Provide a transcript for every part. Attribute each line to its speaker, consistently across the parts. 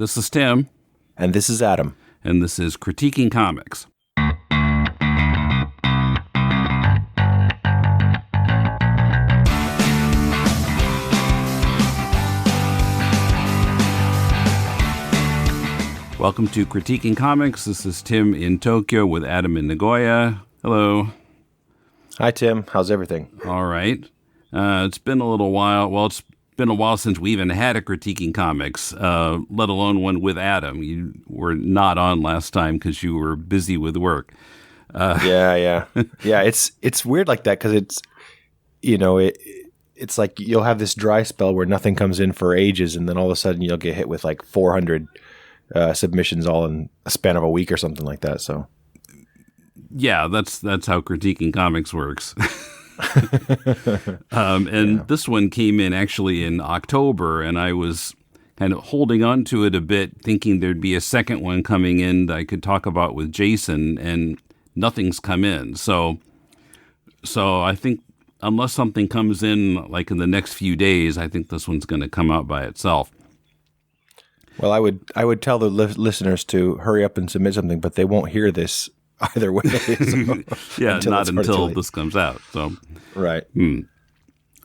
Speaker 1: This is Tim.
Speaker 2: And this is Adam.
Speaker 1: And this is Critiquing Comics. Welcome to Critiquing Comics. This is Tim in Tokyo with Adam in Nagoya. Hello.
Speaker 2: Hi, Tim. How's everything?
Speaker 1: All right. It's been a little while. Well, it's been a while since we even had a Critiquing Comics, let alone one with Adam. You were not on last time because you were busy with work.
Speaker 2: Yeah. It's weird like that because it's like you'll have this dry spell where nothing comes in for ages, and then all of a sudden you'll get hit with like 400 submissions all in a span of a week or something like that. So,
Speaker 1: yeah, that's how Critiquing Comics works. This one came in actually in October, and I was kind of holding on to it a bit, thinking there'd be a second one coming in that I could talk about with Jason, and nothing's come in. So I think unless something comes in like in the next few days, I think this one's going to come out by itself.
Speaker 2: Well, I would tell the listeners to hurry up and submit something, but they won't hear this either way. So
Speaker 1: yeah, not until this comes out. So,
Speaker 2: right.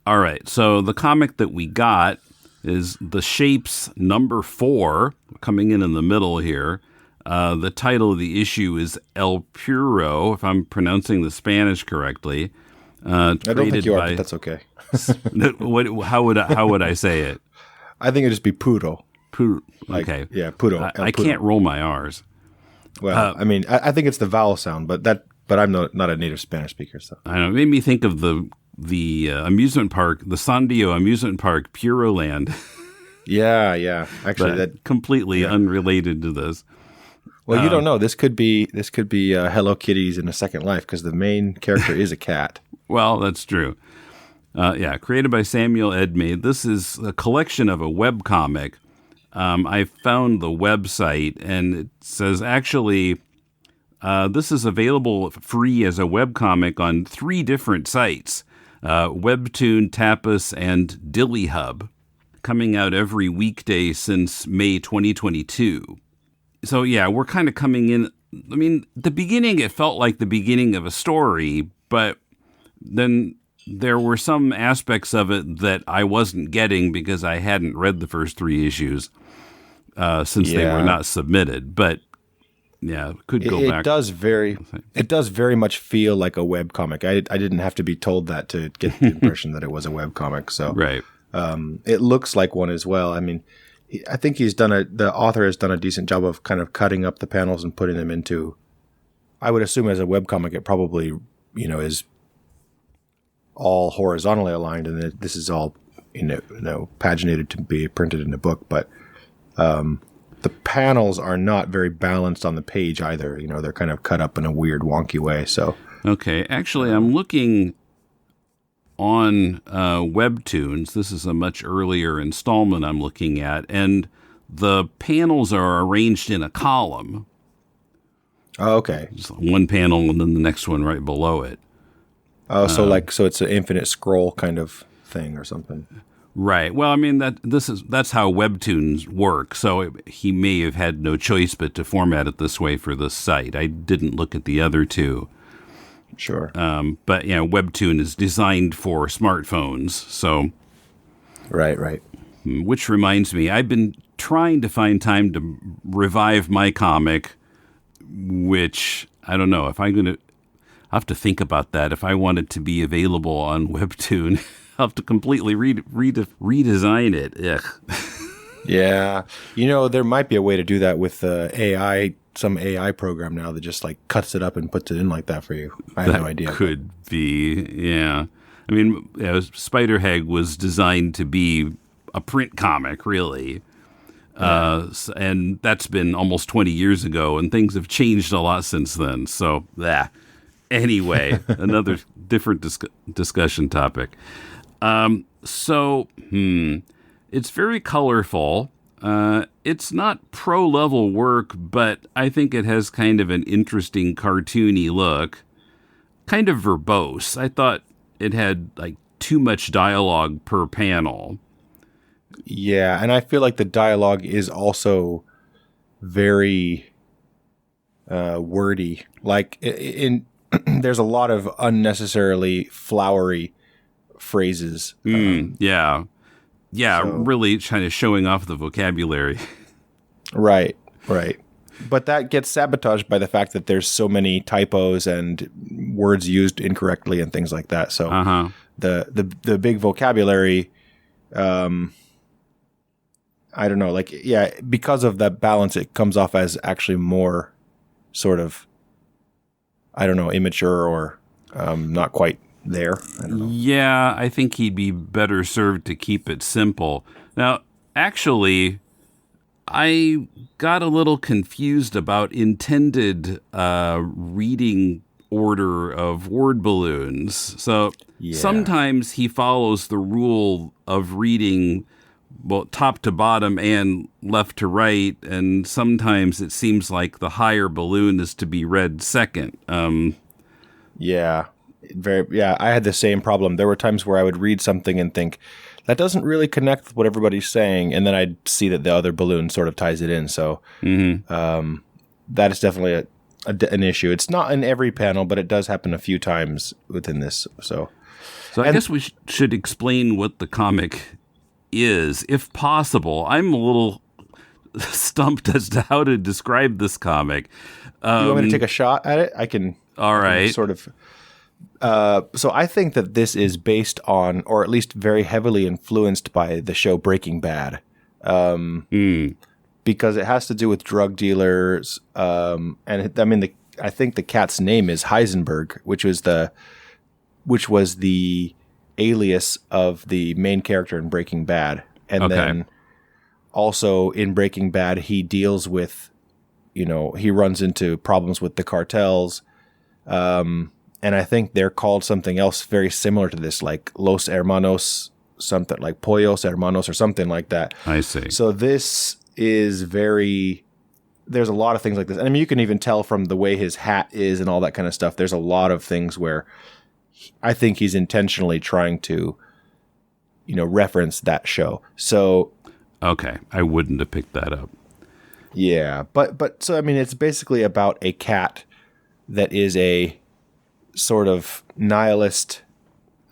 Speaker 1: All right. So the comic that we got is The Shapes #4, coming in the middle here. The title of the issue is El Puro, if I'm pronouncing the Spanish correctly.
Speaker 2: I don't think you are, but that's okay.
Speaker 1: How would I say it?
Speaker 2: I think it'd just be Puro.
Speaker 1: Puro. Okay.
Speaker 2: Yeah, Puro.
Speaker 1: I can't roll my R's.
Speaker 2: Well, I think it's the vowel sound, but I'm not a native Spanish speaker, so
Speaker 1: I know. It made me think of the amusement park, the Sandio amusement park, Puroland.
Speaker 2: Yeah. Actually, that
Speaker 1: completely unrelated to this.
Speaker 2: Well, you don't know. This could be Hello Kitties in a Second Life because the main character is a cat.
Speaker 1: Well, that's true. Created by Samuel Edme. This is a collection of a webcomic. I found the website, and it says actually this is available free as a webcomic on 3 different sites, Webtoon, Tapas, and DillyHub, coming out every weekday since May 2022. So, yeah, we're kind of coming in. I mean, the beginning, it felt like the beginning of a story, but then there were some aspects of it that I wasn't getting because I hadn't read the first 3 issues. Since they were not submitted, but could go back.
Speaker 2: It does very much feel like a webcomic. I didn't have to be told that to get the impression that it was a webcomic. So
Speaker 1: right.
Speaker 2: It looks like one as well. I mean, I think the author has done a decent job of kind of cutting up the panels and putting them into, I would assume as a webcomic, it probably, is all horizontally aligned, and this is all, paginated to be printed in a book, but the panels are not very balanced on the page either. They're kind of cut up in a weird, wonky way. So
Speaker 1: okay, actually, I'm looking on Webtoons. This is a much earlier installment I'm looking at, and the panels are arranged in a column.
Speaker 2: Oh, okay.
Speaker 1: Just one panel and then the next one right below it.
Speaker 2: Oh, so it's an infinite scroll kind of thing or something.
Speaker 1: Right. Well, I mean that's how Webtoons work. So he may have had no choice but to format it this way for this site. I didn't look at the other 2.
Speaker 2: Sure.
Speaker 1: But Webtoon is designed for smartphones. So.
Speaker 2: Right.
Speaker 1: Which reminds me, I've been trying to find time to revive my comic, which I don't know if I'm going to. I have to think about that. If I want it to be available on Webtoon. I'll have to completely redesign it. Ugh.
Speaker 2: Yeah. There might be a way to do that with AI, some AI program now that just like cuts it up and puts it in like that for you. I have no idea.
Speaker 1: Could be, yeah. I mean, Spider Hag was designed to be a print comic, really. And that's been almost 20 years ago, and things have changed a lot since then. So, anyway, another different discussion topic. It's very colorful. It's not pro-level work, but I think it has kind of an interesting cartoony look. Kind of verbose. I thought it had like too much dialogue per panel.
Speaker 2: Yeah, and I feel like the dialogue is also very wordy. Like there's a lot of unnecessarily flowery phrases.
Speaker 1: Yeah. Yeah,
Speaker 2: So-
Speaker 1: really kind of showing off the vocabulary.
Speaker 2: Right, right. But that gets sabotaged by the fact that there's so many typos and words used incorrectly and things like that. So
Speaker 1: Uh-huh.
Speaker 2: the big vocabulary, I don't know, like, yeah, because of that balance, it comes off as actually more sort of, I don't know, immature or not quite there. I don't know.
Speaker 1: Yeah, I think he'd be better served to keep it simple. Now, actually, I got a little confused about intended reading order of word balloons. So
Speaker 2: Yeah.
Speaker 1: sometimes he follows the rule of reading top to bottom and left to right, and sometimes it seems like the higher balloon is to be read second.
Speaker 2: Yeah. Yeah, I had the same problem. There were times where I would read something and think, that doesn't really connect with what everybody's saying, and then I'd see that the other balloon sort of ties it in. So that is definitely an issue. It's not in every panel, but it does happen a few times within this. So
Speaker 1: I guess we should explain what the comic is, if possible. I'm a little stumped as to how to describe this comic.
Speaker 2: you want me to take a shot at it? I can.
Speaker 1: All right.
Speaker 2: Sort of. So I think that this is based on, or at least very heavily influenced by the show Breaking Bad, because it has to do with drug dealers. And I think the cat's name is Heisenberg, which was the alias of the main character in Breaking Bad, and then also in Breaking Bad he deals with, he runs into problems with the cartels. And I think they're called something else very similar to this, like Los Hermanos, something like Pollos Hermanos or something like that.
Speaker 1: I see.
Speaker 2: So this is there's a lot of things like this. And I mean, you can even tell from the way his hat is and all that kind of stuff. There's a lot of things where I think he's intentionally trying to, reference that show. So.
Speaker 1: Okay. I wouldn't have picked that up.
Speaker 2: Yeah. But so, I mean, it's basically about a cat that is a sort of nihilist,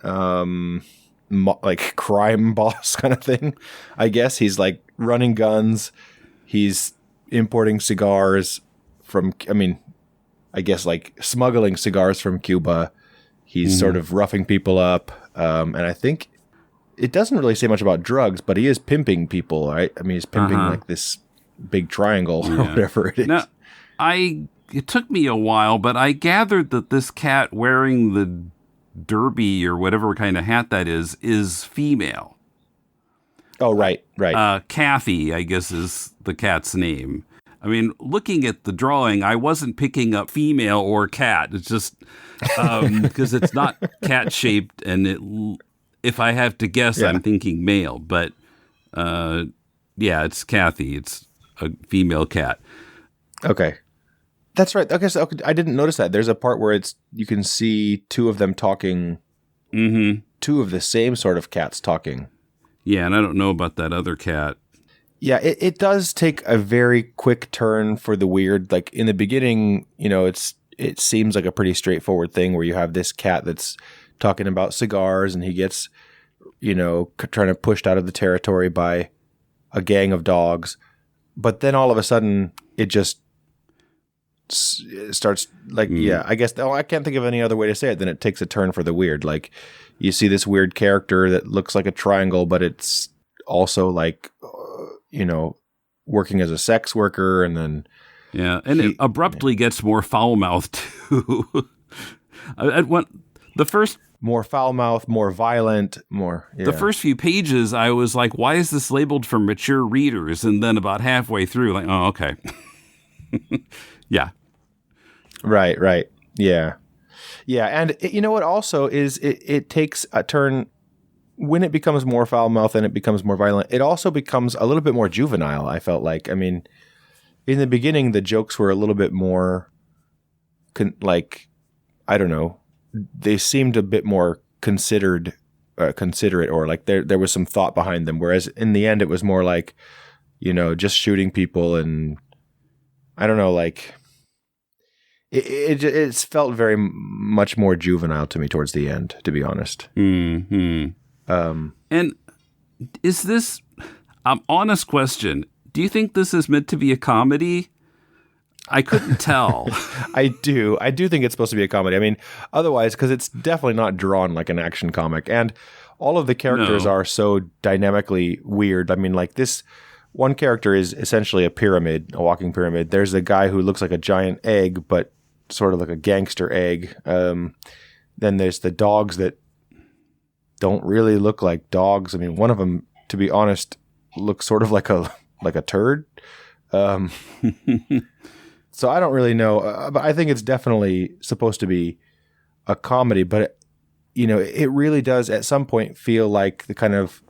Speaker 2: like crime boss kind of thing. I guess he's like running guns. He's importing cigars I guess like smuggling cigars from Cuba. He's sort of roughing people up. And I think it doesn't really say much about drugs, but he is pimping people, right? I mean, he's pimping like this big triangle or whatever it is.
Speaker 1: Now, it took me a while, but I gathered that this cat wearing the derby or whatever kind of hat that is female.
Speaker 2: Oh, right.
Speaker 1: Kathy, I guess, is the cat's name. I mean, looking at the drawing, I wasn't picking up female or cat. It's just because it's not cat-shaped, and if I have to guess, I'm thinking male. But it's Kathy. It's a female cat.
Speaker 2: Okay. That's right. Okay, so I didn't notice that. There's a part where you can see two of them talking, two of the same sort of cats talking.
Speaker 1: Yeah, and I don't know about that other cat.
Speaker 2: Yeah, it does take a very quick turn for the weird. Like in the beginning, it seems like a pretty straightforward thing where you have this cat that's talking about cigars and he gets, trying to pushed out of the territory by a gang of dogs. But then all of a sudden it just starts like, I guess I can't think of any other way to say it. Then it takes a turn for the weird. Like you see this weird character that looks like a triangle, but it's also like, working as a sex worker, and then
Speaker 1: it abruptly gets more foul-mouthed too. The first
Speaker 2: more foul-mouthed, more violent, more. Yeah.
Speaker 1: The first few pages, I was like, "Why is this labeled for mature readers?" And then about halfway through, like, "Oh, okay." Yeah.
Speaker 2: Right. Yeah. And you know what also is it takes a turn when it becomes more foul-mouthed and it becomes more violent. It also becomes a little bit more juvenile, I felt like. I mean, in the beginning, the jokes were a little bit more I don't know. They seemed a bit more considered considerate, or like there was some thought behind them. Whereas in the end, it was more like, just shooting people, and I don't know, like it's felt very much more juvenile to me towards the end, to be honest.
Speaker 1: Mm-hmm. And is this, honest question, do you think this is meant to be a comedy? I couldn't tell.
Speaker 2: I do think it's supposed to be a comedy. I mean, otherwise, because it's definitely not drawn like an action comic, and all of the characters are so dynamically weird. I mean, like this one character is essentially a walking pyramid. There's a guy who looks like a giant egg, but sort of like a gangster egg. Then there's the dogs that don't really look like dogs. I mean, one of them, to be honest, looks sort of like a turd. So I don't really know, but I think it's definitely supposed to be a comedy. But it really does at some point feel like the kind of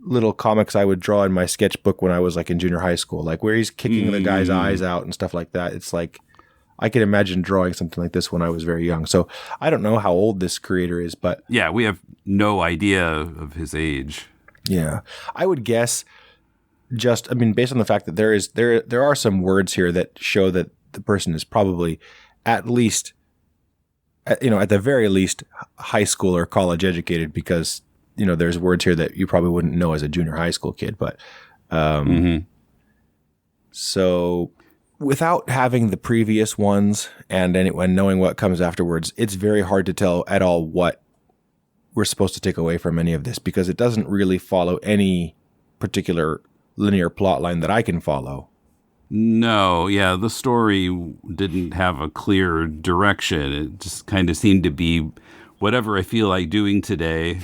Speaker 2: little comics I would draw in my sketchbook when I was like in junior high school, like where he's kicking the guy's eyes out and stuff like that. It's like I can imagine drawing something like this when I was very young. So I don't know how old this creator is, but
Speaker 1: yeah, we have no idea of his age.
Speaker 2: Yeah, I would guess. Based on the fact that there are some words here that show that the person is probably at least, at the very least, high school or college educated, because there's words here that you probably wouldn't know as a junior high school kid. But so without having the previous ones and knowing what comes afterwards, it's very hard to tell at all what we're supposed to take away from any of this, because it doesn't really follow any particular linear plot line that I can follow.
Speaker 1: No, yeah, the story didn't have a clear direction. It just kind of seemed to be whatever I feel like doing today.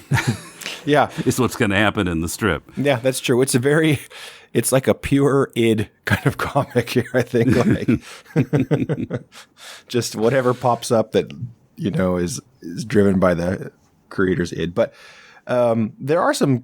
Speaker 2: Yeah,
Speaker 1: is what's going to happen in the strip.
Speaker 2: Yeah, that's true. It's like a pure id kind of comic here, I think. Like just whatever pops up that is driven by the creator's id. But there are some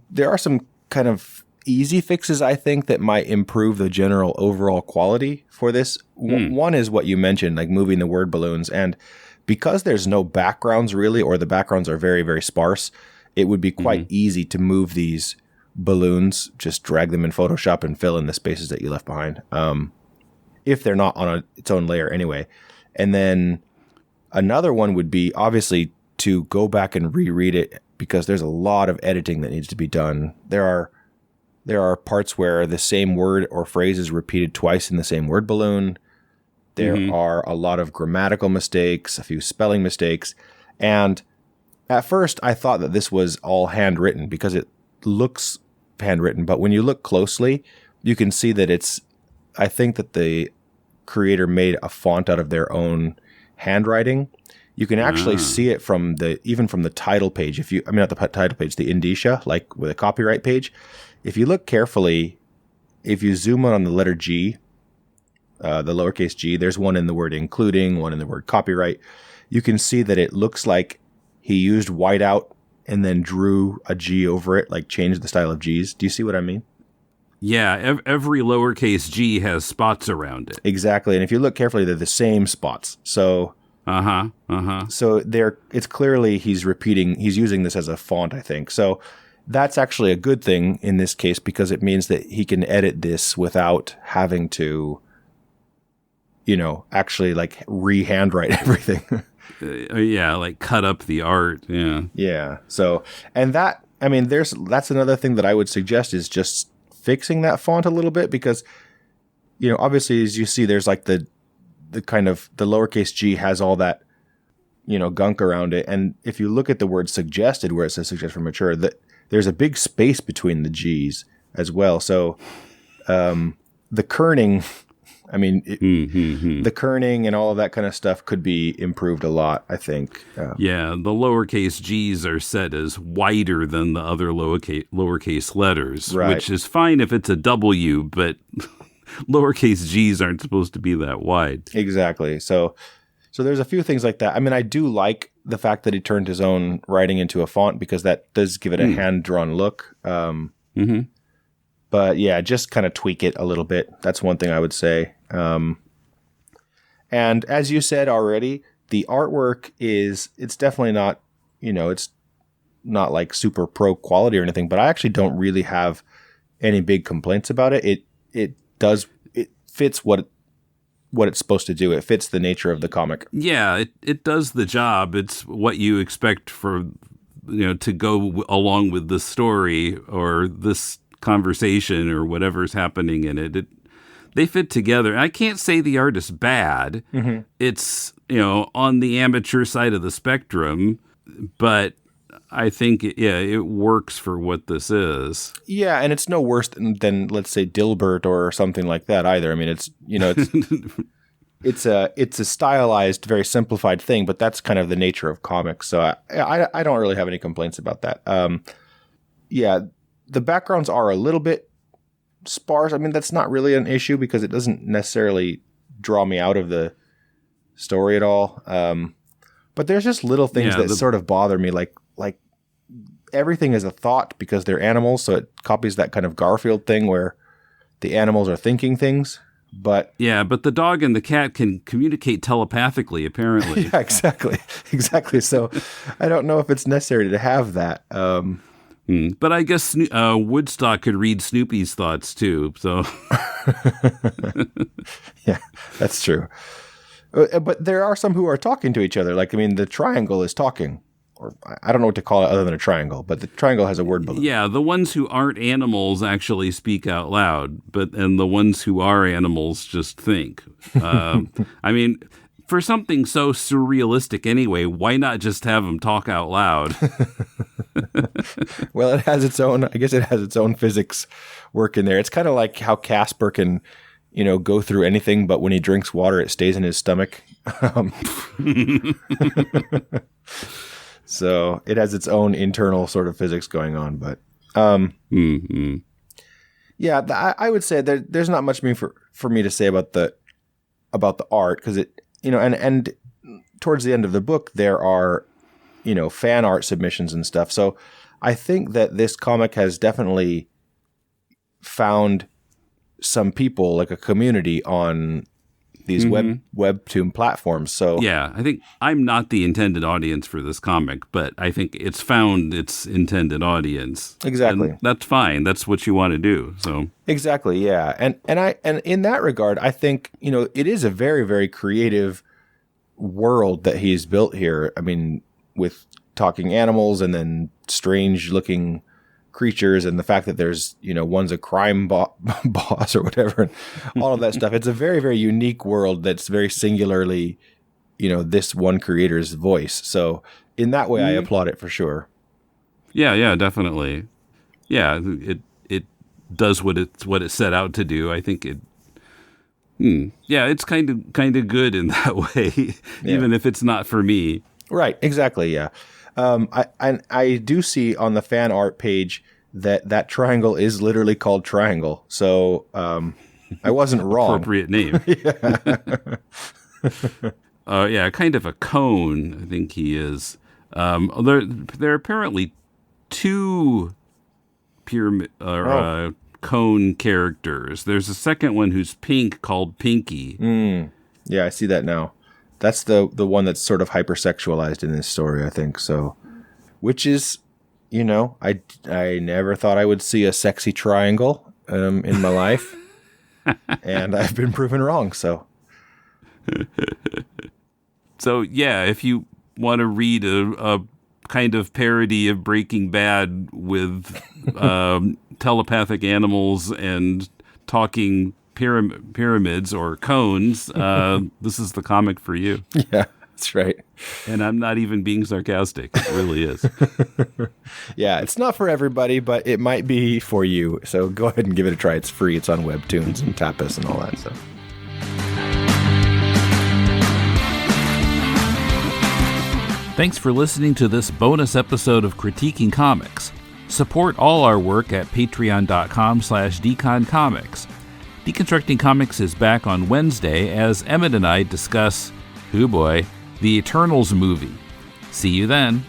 Speaker 2: kind of easy fixes, I think, that might improve the general overall quality for this. One is what you mentioned, like moving the word balloons. And because there's no backgrounds really, or the backgrounds are very, very sparse, it would be quite easy to move these balloons, just drag them in Photoshop and fill in the spaces that you left behind, if they're not on its own layer anyway. And then another one would be obviously to go back and reread it, because there's a lot of editing that needs to be done. There are parts where the same word or phrase is repeated twice in the same word balloon. There are a lot of grammatical mistakes, a few spelling mistakes. And at first I thought that this was all handwritten because it looks handwritten. But when you look closely, you can see that I think that the creator made a font out of their own handwriting. You can actually see it even from the title page. Not the title page, the indicia, like with a copyright page. If you look carefully, if you zoom in on the letter G, the lowercase g, there's one in the word including, one in the word copyright. You can see that it looks like he used whiteout and then drew a G over it, like changed the style of G's. Do you see what I mean?
Speaker 1: Yeah, every lowercase g has spots around it.
Speaker 2: Exactly. And if you look carefully, they're the same spots. So So it's clearly he's using this as a font, I think. So that's actually a good thing in this case, because it means that he can edit this without having to, actually like re-handwrite everything.
Speaker 1: Yeah, like cut up the art. Yeah.
Speaker 2: Yeah. So, and that's another thing that I would suggest is just fixing that font a little bit, because, obviously as you see, there's like the kind of the lowercase g has all that, gunk around it. And if you look at the word suggested, where it says suggest for mature, there's a big space between the G's as well. So, the kerning, the kerning and all of that kind of stuff could be improved a lot, I think.
Speaker 1: Yeah, the lowercase g's are set as wider than the other lowercase letters,
Speaker 2: right,
Speaker 1: which is fine if it's a W, but lowercase g's aren't supposed to be that wide.
Speaker 2: Exactly. So there's a few things like that. I do like the fact that he turned his own writing into a font, because that does give it a hand-drawn look. But yeah, just kind of tweak it a little bit. That's one thing I would say. And as you said already, the artwork it's definitely not, it's not like super pro quality or anything, but I actually don't really have any big complaints about it. It fits what it's supposed to do. It fits the nature of the comic.
Speaker 1: Yeah, it does the job. It's what you expect for, to go along with the story or this conversation or whatever's happening in it. They fit together. I can't say the art is bad. Mm-hmm. It's, on the amateur side of the spectrum, but I think, it works for what this is.
Speaker 2: Yeah, and it's no worse than let's say Dilbert or something like that either. I mean, it's it's a stylized, very simplified thing, but that's kind of the nature of comics. So I don't really have any complaints about that. Yeah, the backgrounds are a little bit sparse. I mean, that's not really an issue because it doesn't necessarily draw me out of the story at all. But there's just little things that sort of bother me, like everything is a thought because they're animals, so it copies that kind of Garfield thing where the animals are thinking things. But
Speaker 1: the dog and the cat can communicate telepathically, apparently.
Speaker 2: Yeah, exactly. So I don't know if it's necessary to have that.
Speaker 1: But I guess Woodstock could read Snoopy's thoughts too. So
Speaker 2: yeah, that's true. But there are some who are talking to each other. Like, I mean, the triangle is talking. Or I don't know what to call it other than a triangle, but the triangle has a word balloon.
Speaker 1: Yeah, the ones who aren't animals actually speak out loud, and the ones who are animals just think. I mean, for something so surrealistic anyway, why not just have them talk out loud?
Speaker 2: Well, it has its own physics work in there. It's kind of like how Casper can, go through anything, but when he drinks water, it stays in his stomach. So it has its own internal sort of physics going on, but yeah, I would say there's not much for me to say about the art because it and towards the end of the book there are fan art submissions and stuff. So I think that this comic has definitely found some people, like a community on these webtoon platforms. So
Speaker 1: yeah, I think I'm not the intended audience for this comic, but I think it's found its intended audience.
Speaker 2: Exactly.
Speaker 1: And that's fine. That's what you want to do. So
Speaker 2: exactly, yeah. And in that regard, I think, it is a very, very creative world that he's built here. I mean, with talking animals and then strange looking creatures and the fact that there's, one's a crime boss or whatever, and all of that stuff. It's a very, very unique world that's very singularly, this one creator's voice. So in that way, I applaud it for sure.
Speaker 1: Yeah, definitely. Yeah, it does what it set out to do. I think it's kind of good in that way, even if it's not for me. Right,
Speaker 2: exactly, yeah. I do see on the fan art page that triangle is literally called Triangle. So I wasn't wrong.
Speaker 1: Appropriate name. Yeah, kind of a cone, I think he is. There are apparently two pyramid cone characters. There's a second one who's pink called Pinky.
Speaker 2: Yeah, I see that now. That's the one that's sort of hypersexualized in this story, I think. So, which is, I never thought I would see a sexy triangle in my life, and I've been proven wrong. So,
Speaker 1: yeah, if you want to read a kind of parody of Breaking Bad with telepathic animals and talking pyramids or cones, this is the comic for you.
Speaker 2: Yeah, that's right.
Speaker 1: And I'm not even being sarcastic. It really is.
Speaker 2: Yeah, it's not for everybody, but it might be for you. So go ahead and give it a try. It's free. It's on Webtoons and Tapas and all that stuff.
Speaker 1: Thanks for listening to this bonus episode of Critiquing Comics. Support all our work at patreon.com/deconcomics. Deconstructing Comics is back on Wednesday as Emmett and I discuss, the Eternals movie. See you then.